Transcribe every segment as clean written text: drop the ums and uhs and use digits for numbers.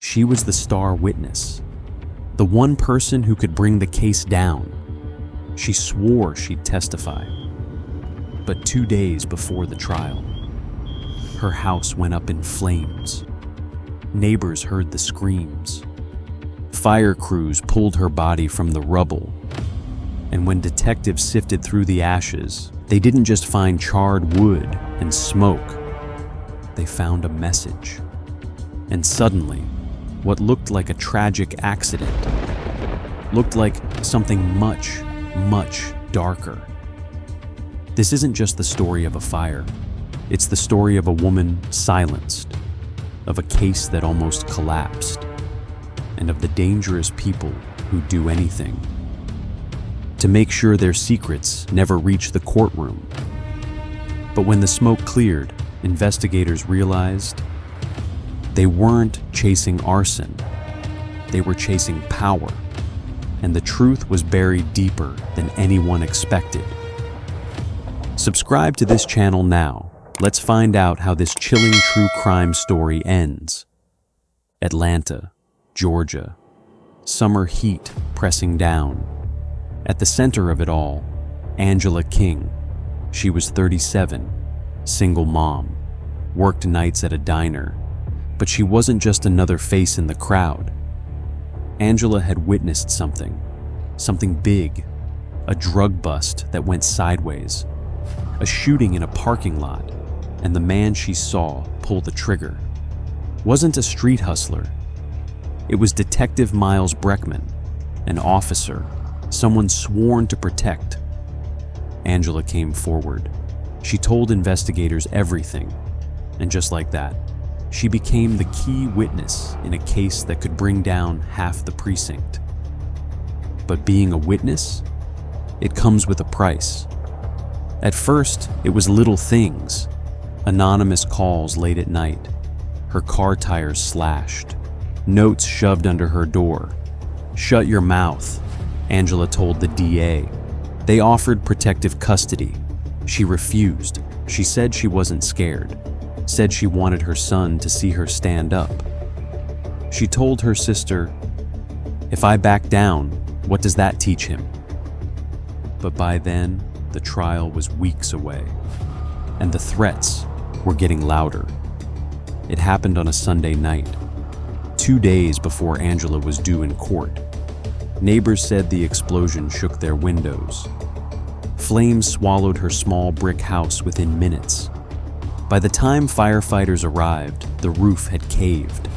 She was the star witness, the one person who could bring the case down. She swore she'd testify. But 2 days before the trial, her house went up in flames. Neighbors heard the screams. Fire crews pulled her body from the rubble. And when detectives sifted through the ashes, they didn't just find charred wood and smoke. They found a message. And suddenly, what looked like a tragic accident looked like something much, much darker. This isn't just the story of a fire. It's the story of a woman silenced, of a case that almost collapsed, and of the dangerous people who do anything to make sure their secrets never reach the courtroom. But when the smoke cleared, investigators realized they weren't chasing arson. They were chasing power, and the truth was buried deeper than anyone expected. Subscribe to this channel now. Let's find out how this chilling true crime story ends. Atlanta, Georgia. Summer heat pressing down. At the center of it all, Angela King. She was 37, single mom, worked nights at a diner, but she wasn't just another face in the crowd. Angela had witnessed something big, a drug bust that went sideways, a shooting in a parking lot, and the man she saw pull the trigger wasn't a street hustler. It was Detective Miles Breckman, an officer, someone sworn to protect. Angela came forward. She told investigators everything, and just like that, she became the key witness in a case that could bring down half the precinct. But being a witness, it comes with a price. At first, it was little things. Anonymous calls late at night, her car tires slashed, notes shoved under her door. "Shut your mouth," Angela told the DA. They offered protective custody. She refused. She said she wasn't scared, said she wanted her son to see her stand up. She told her sister, "If I back down, what does that teach him?" But by then, the trial was weeks away, and the threats were getting louder. It happened on a Sunday night, 2 days before Angela was due in court. Neighbors said the explosion shook their windows. Flames swallowed her small brick house within minutes. By the time firefighters arrived, the roof had caved.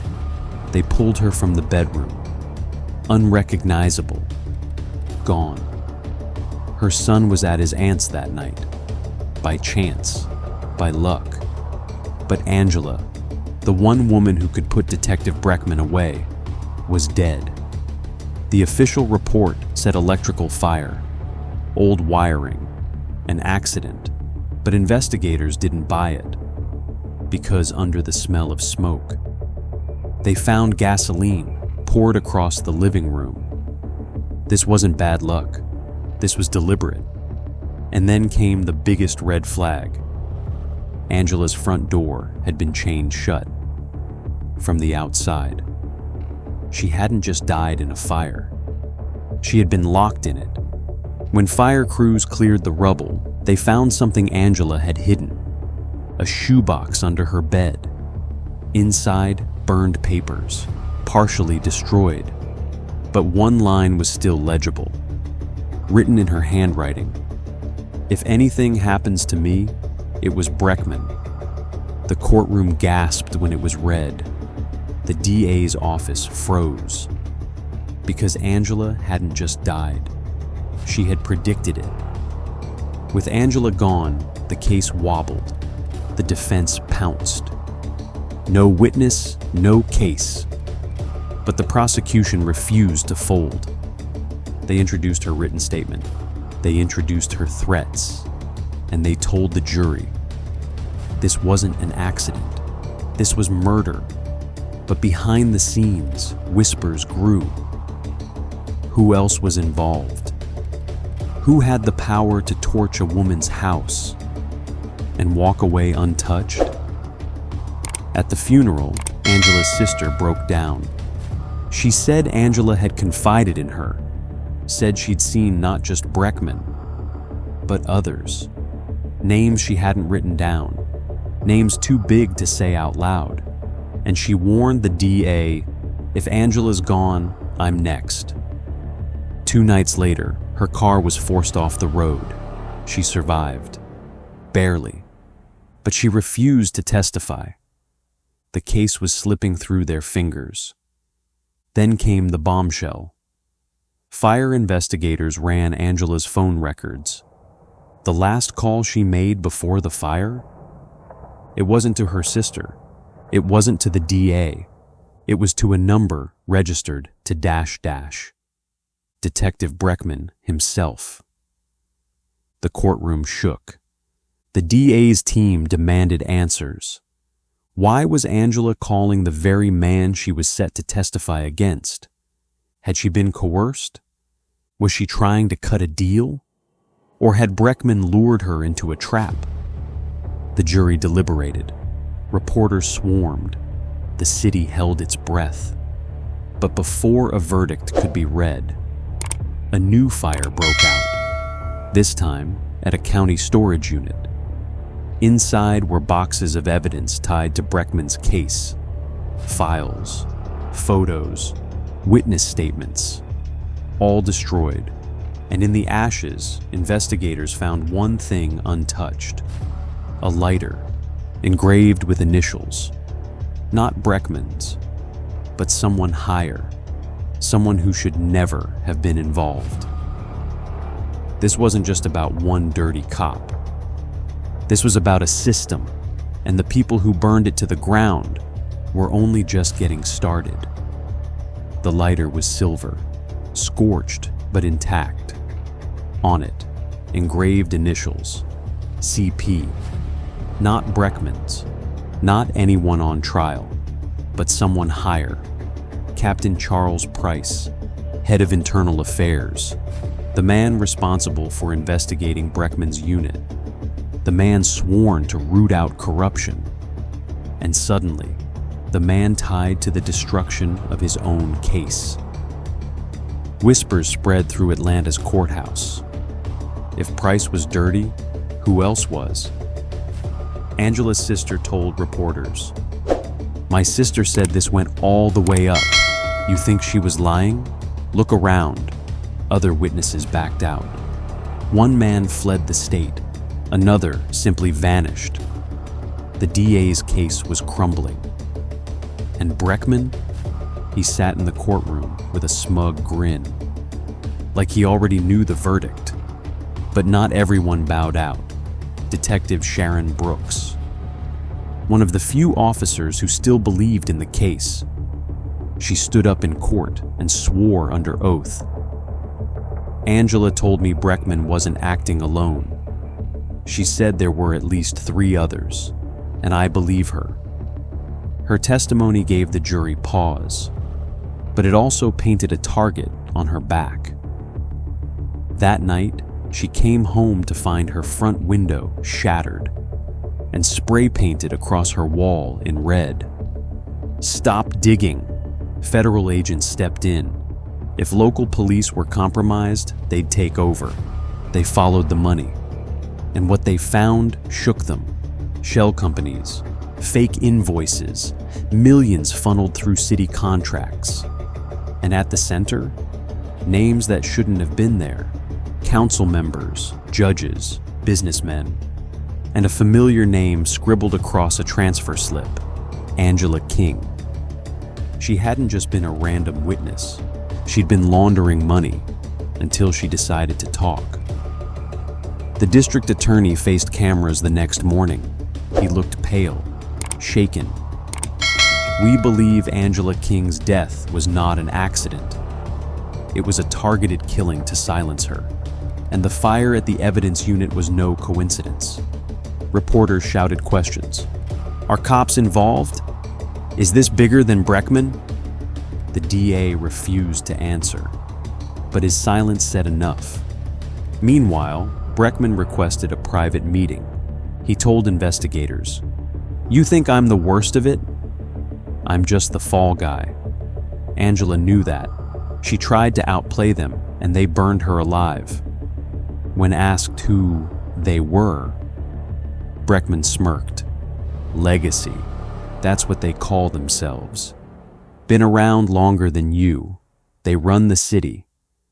They pulled her from the bedroom, unrecognizable, gone. Her son was at his aunt's that night, by chance, by luck. But Angela, the one woman who could put Detective Breckman away, was dead. The official report said electrical fire, old wiring, an accident, but investigators didn't buy it, because under the smell of smoke, they found gasoline poured across the living room. This wasn't bad luck. This was deliberate. And then came the biggest red flag. Angela's front door had been chained shut from the outside. She hadn't just died in a fire. She had been locked in it. When fire crews cleared the rubble, they found something Angela had hidden. A shoebox under her bed. Inside, burned papers, partially destroyed. But one line was still legible, written in her handwriting. "If anything happens to me, it was Breckman." The courtroom gasped when it was read. The DA's office froze. Because Angela hadn't just died. She had predicted it. With Angela gone, the case wobbled. The defense pounced. No witness, no case. But the prosecution refused to fold. They introduced her written statement. They introduced her threats. And they told the jury, this wasn't an accident. This was murder. But behind the scenes, whispers grew. Who else was involved? Who had the power to torch a woman's house and walk away untouched? At the funeral, Angela's sister broke down. She said Angela had confided in her, said she'd seen not just Breckman, but others. Names she hadn't written down, names too big to say out loud. And she warned the DA, "If Angela's gone, I'm next." 2 nights later, her car was forced off the road. She survived. Barely. But she refused to testify. The case was slipping through their fingers. Then came the bombshell. Fire investigators ran Angela's phone records. The last call she made before the fire? It wasn't to her sister. It wasn't to the DA. It was to a number registered to -- Detective Breckman himself. The courtroom shook. The DA's team demanded answers. Why was Angela calling the very man she was set to testify against? Had she been coerced? Was she trying to cut a deal? Or had Breckman lured her into a trap? The jury deliberated. Reporters swarmed. The city held its breath. But before a verdict could be read, a new fire broke out. This time at a county storage unit. Inside were boxes of evidence tied to Breckman's case. Files, photos, witness statements, all destroyed. And in the ashes, investigators found one thing untouched. A lighter, engraved with initials. Not Breckman's, but someone higher. Someone who should never have been involved. This wasn't just about one dirty cop. This was about a system, and the people who burned it to the ground were only just getting started. The lighter was silver, scorched but intact. On it, engraved initials, CP. Not Breckman's, not anyone on trial, but someone higher. Captain Charles Price, head of internal affairs, the man responsible for investigating Breckman's unit, the man sworn to root out corruption. And suddenly, the man tied to the destruction of his own case. Whispers spread through Atlanta's courthouse. If Price was dirty, who else was? Angela's sister told reporters, "My sister said this went all the way up. You think she was lying? Look around." Other witnesses backed out. One man fled the state. Another simply vanished. The DA's case was crumbling. And Breckman? He sat in the courtroom with a smug grin. Like he already knew the verdict. But not everyone bowed out. Detective Sharon Brooks, one of the few officers who still believed in the case. She stood up in court and swore under oath. "Angela told me Breckman wasn't acting alone. She said there were at least 3 others, and I believe her." Her testimony gave the jury pause, but it also painted a target on her back. That night, she came home to find her front window shattered and spray painted across her wall in red. "Stop digging." Federal agents stepped in. If local police were compromised, they'd take over. They followed the money. And what they found shook them. Shell companies, fake invoices, millions funneled through city contracts. And at the center, names that shouldn't have been there. Council members, judges, businessmen, and a familiar name scribbled across a transfer slip, Angela King. She hadn't just been a random witness. She'd been laundering money until she decided to talk. The district attorney faced cameras the next morning. He looked pale, shaken. "We believe Angela King's death was not an accident. It was a targeted killing to silence her. And the fire at the evidence unit was no coincidence." Reporters shouted questions. "Are cops involved? Is this bigger than Breckman?" The DA refused to answer, but his silence said enough. Meanwhile, Breckman requested a private meeting. He told investigators, "You think I'm the worst of it? I'm just the fall guy. Angela knew that. She tried to outplay them, and they burned her alive. When asked who they were, Breckman smirked. Legacy. That's what they call themselves. Been around longer than you. They run the city,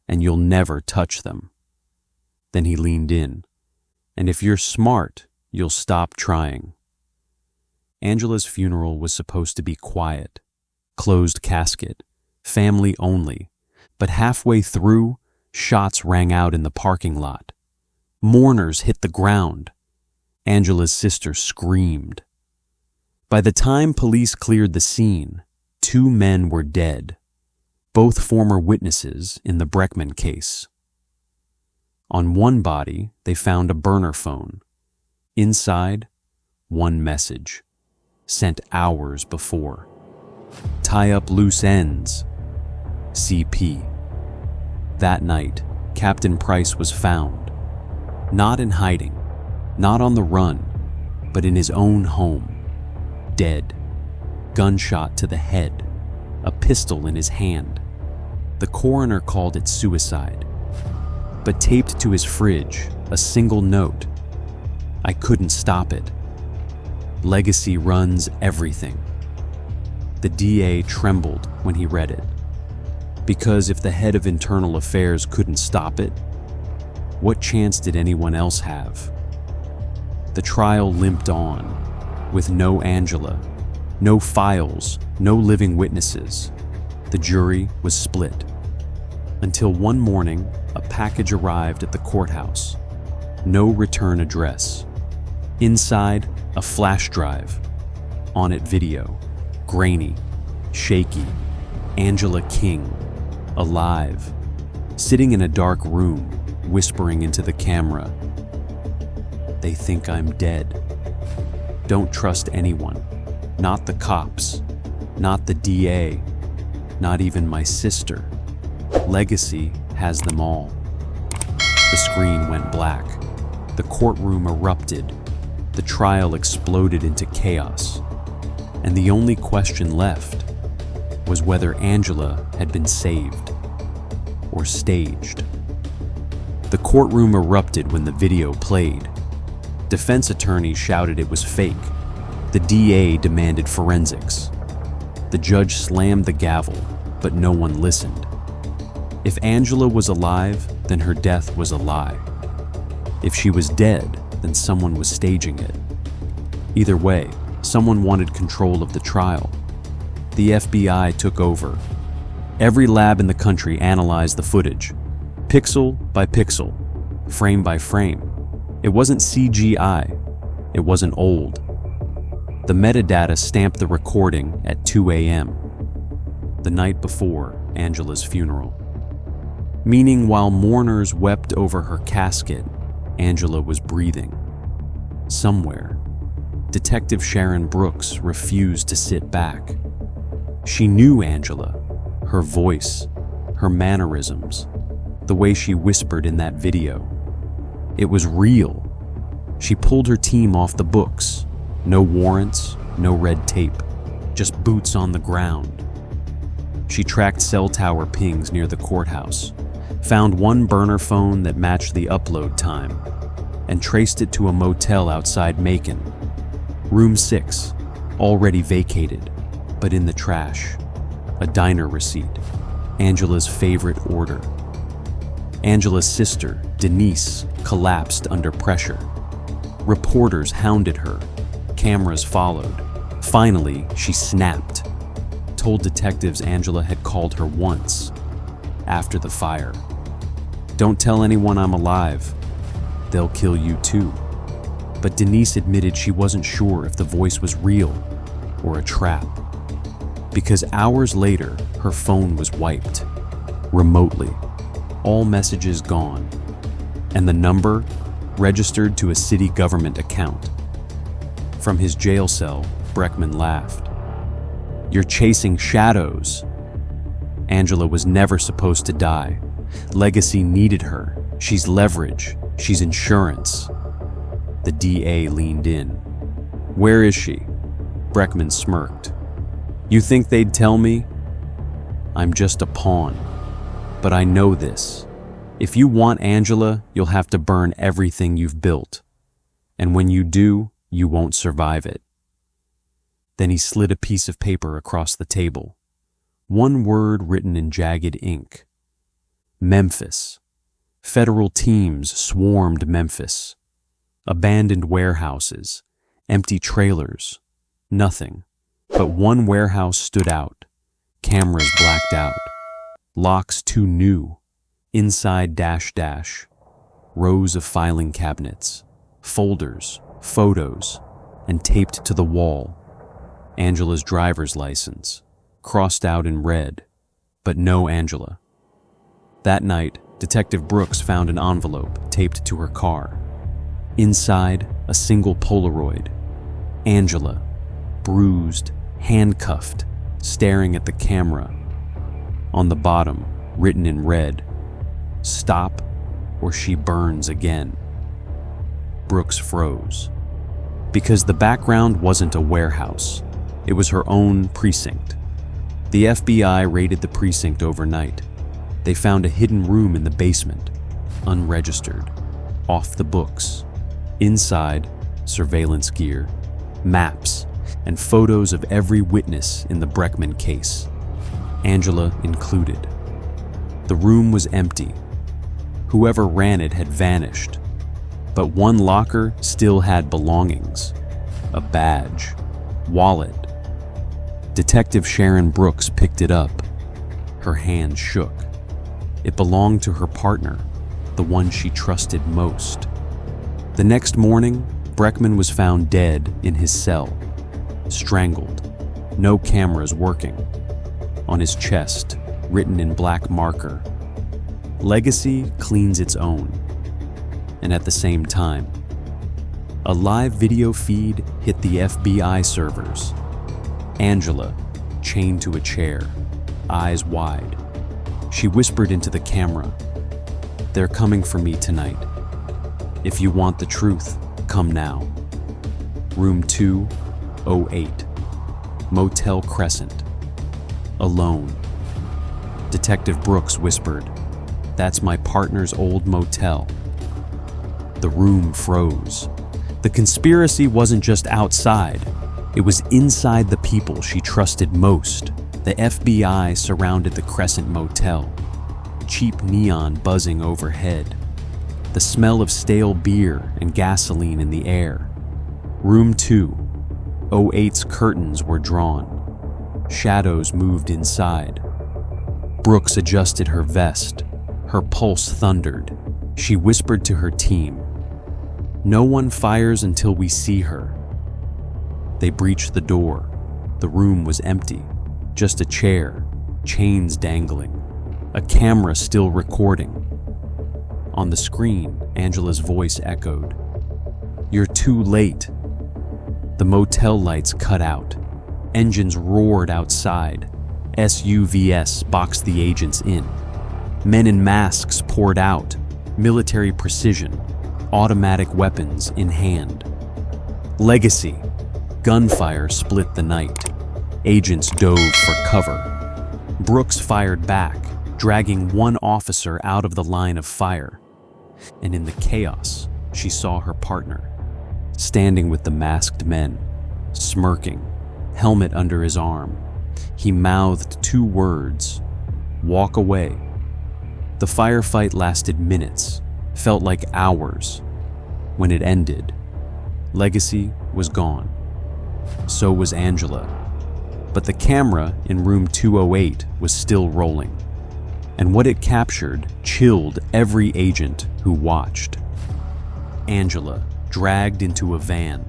and you'll never touch them. Then he leaned in. And if you're smart, you'll stop trying. Angela's funeral was supposed to be quiet, closed casket, family only, but halfway through, shots rang out in the parking lot. Mourners hit the ground. Angela's sister screamed. By the time police cleared the scene, 2 men were dead, both former witnesses in the Breckman case. On one body, they found a burner phone. Inside, one message, sent hours before. Tie up loose ends. CP. That night, Captain Price was found. Not in hiding, not on the run, but in his own home. Dead. Gunshot to the head. A pistol in his hand. The coroner called it suicide. But taped to his fridge, a single note. I couldn't stop it. Legacy runs everything. The DA trembled when he read it. Because if the head of internal affairs couldn't stop it, what chance did anyone else have? The trial limped on, with no Angela, no files, no living witnesses. The jury was split. Until one morning, a package arrived at the courthouse. No return address. Inside, a flash drive. On it, video. Grainy, shaky. Angela King, alive, sitting in a dark room, whispering into the camera. They think I'm dead. Don't trust anyone. Not the cops. Not the DA. Not even my sister. Legacy has them all. The screen went black. The courtroom erupted. The trial exploded into chaos. And the only question left was whether Angela had been saved or staged. The courtroom erupted when the video played. Defense attorneys shouted it was fake. The DA demanded forensics. The judge slammed the gavel, but no one listened. If Angela was alive, then her death was a lie. If she was dead, then someone was staging it. Either way, someone wanted control of the trial. The FBI took over. Every lab in the country analyzed the footage, pixel by pixel, frame by frame. It wasn't CGI. It wasn't old. The metadata stamped the recording at 2 a.m., the night before Angela's funeral. Meaning while mourners wept over her casket, Angela was breathing. Somewhere, Detective Sharon Brooks refused to sit back. She knew Angela, her voice, her mannerisms, the way she whispered in that video. It was real. She pulled her team off the books. No warrants, no red tape, just boots on the ground. She tracked cell tower pings near the courthouse, found one burner phone that matched the upload time, and traced it to a motel outside Macon. Room 6, already vacated, but in the trash. A diner receipt, Angela's favorite order. Angela's sister, Denise, collapsed under pressure. Reporters hounded her. Cameras followed. Finally, she snapped. Told detectives Angela had called her once, after the fire. Don't tell anyone I'm alive. They'll kill you too. But Denise admitted she wasn't sure if the voice was real or a trap. Because hours later, her phone was wiped. Remotely. All messages gone. And the number registered to a city government account. From his jail cell, Breckman laughed. You're chasing shadows. Angela was never supposed to die. Legacy needed her. She's leverage. She's insurance. The DA leaned in. Where is she? Breckman smirked. You think they'd tell me? I'm just a pawn. But I know this. If you want Angela, you'll have to burn everything you've built. And when you do, you won't survive it. Then he slid a piece of paper across the table. One word written in jagged ink. Memphis. Federal teams swarmed Memphis. Abandoned warehouses, empty trailers, nothing. But one warehouse stood out. Cameras blacked out. Locks too new. Inside dash. Rows of filing cabinets, folders, photos, and taped to the wall. Angela's driver's license, crossed out in red, but no Angela. That night, Detective Brooks found an envelope taped to her car. Inside, a single Polaroid. Angela, bruised, handcuffed, staring at the camera. On the bottom, written in red, "Stop or she burns again." Brooks froze. Because the background wasn't a warehouse. It was her own precinct. The FBI raided the precinct overnight. They found a hidden room in the basement, unregistered, off the books. Inside, surveillance gear, maps, and photos of every witness in the Breckman case, Angela included. The room was empty. Whoever ran it had vanished. But one locker still had belongings. A badge, wallet. Detective Sharon Brooks picked it up. Her hand shook. It belonged to her partner, the one she trusted most. The next morning, Breckman was found dead in his cell, strangled, no cameras working. On his chest, written in black marker, "Legacy cleans its own." And at the same time, a live video feed hit the FBI servers. Angela, chained to a chair, eyes wide. She whispered into the camera, "They're coming for me tonight. If you want the truth, come now." Room 208, Motel Crescent. Alone. Detective Brooks whispered, "That's my partner's old motel." The room froze. The conspiracy wasn't just outside. It was inside the people she trusted most. The FBI surrounded the Crescent Motel. Cheap neon buzzing overhead. The smell of stale beer and gasoline in the air. Room 208's curtains were drawn. Shadows moved inside. Brooks adjusted her vest. Her pulse thundered. She whispered to her team, "No one fires until we see her." They breached the door. The room was empty. Just a chair, chains dangling, a camera still recording. On the screen, Angela's voice echoed, "You're too late." The motel lights cut out. Engines roared outside. SUVs boxed the agents in. Men in masks poured out, military precision, automatic weapons in hand. Legacy. Gunfire split the night. Agents dove for cover. Brooks fired back, dragging one officer out of the line of fire. And in the chaos, she saw her partner, standing with the masked men, smirking, helmet under his arm. He mouthed two words, "Walk away." The firefight lasted minutes, felt like hours. When it ended, Legacy was gone. So was Angela. But the camera in room 208 was still rolling. And what it captured chilled every agent who watched. Angela dragged into a van,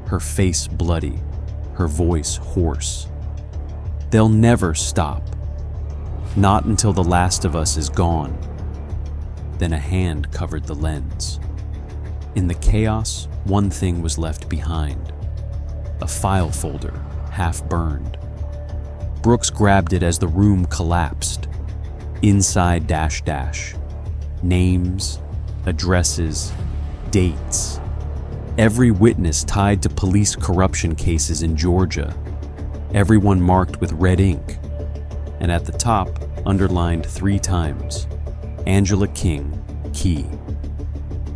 her face bloody, her voice hoarse. "They'll never stop. Not until the last of us is gone." Then a hand covered the lens. In the chaos, one thing was left behind. A file folder, half burned. Brooks grabbed it as the room collapsed. Inside dash. Names, addresses, dates. Every witness tied to police corruption cases in Georgia. everyone marked with red ink, and at the top, underlined 3 times, Angela King, key.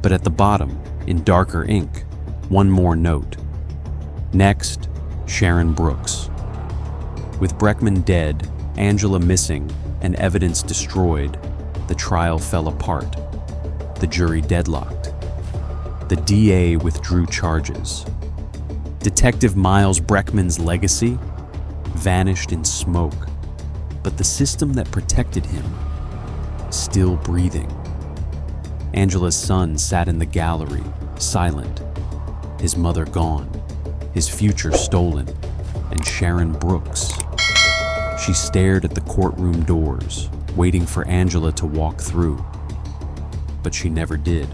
But at the bottom, in darker ink, one more note. Next, Sharon Brooks. With Breckman dead, Angela missing, and evidence destroyed, the trial fell apart. The jury deadlocked. The DA withdrew charges. Detective Miles Breckman's legacy vanished in smoke, but the system that protected him, still breathing. Angela's son sat in the gallery, silent, his mother gone, his future stolen, and Sharon Brooks. She stared at the courtroom doors, waiting for Angela to walk through, but she never did.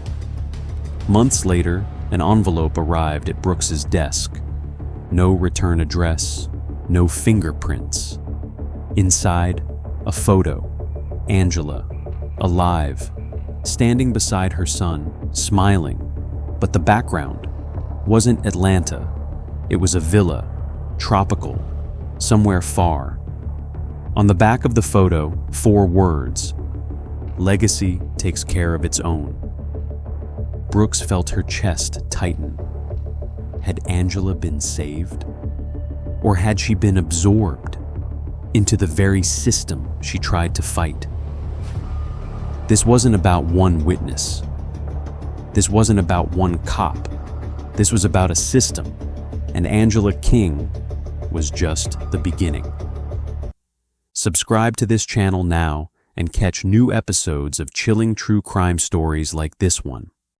Months later, an envelope arrived at Brooks's desk. No return address, no fingerprints. Inside, a photo. Angela, alive, standing beside her son, smiling. But the background wasn't Atlanta. It was a villa, tropical, somewhere far. On the back of the photo, 4 words: "Legacy takes care of its own." Brooks felt her chest tighten. Had Angela been saved? Or had she been absorbed into the very system she tried to fight? This wasn't about one witness. This wasn't about one cop. This was about a system, and Angela King was just the beginning. Subscribe to this channel now and catch new episodes of chilling true crime stories like this one.